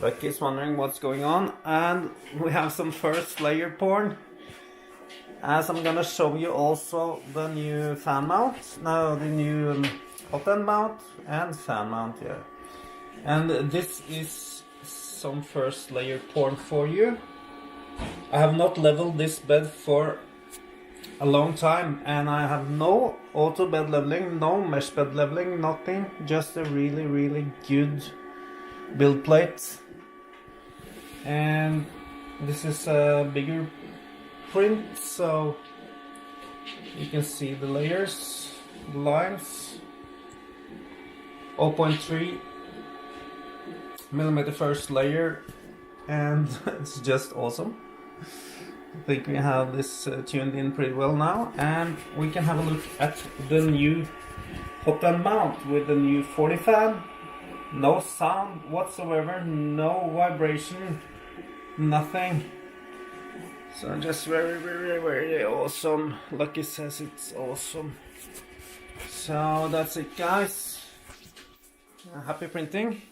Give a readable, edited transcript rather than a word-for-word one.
Lucky's wondering what's going on, and we have some first layer porn. As I'm gonna show you also the new fan mount, no, the new hot end mount and fan mount, yeah. And this is some first layer porn for you. I have not leveled this bed for a long time, and I have no auto bed leveling, no mesh bed leveling, nothing, just a really good build plate. And this is a bigger print, so you can see the layers, the lines. 0.3 millimeter first layer, and it's just awesome. I think we have this tuned in pretty well now, and we can have a look at the new hot end mount with the new 40 fan. No sound whatsoever, no vibration, nothing. So just very awesome. Lucky says it's awesome. So that's it, guys. Happy printing.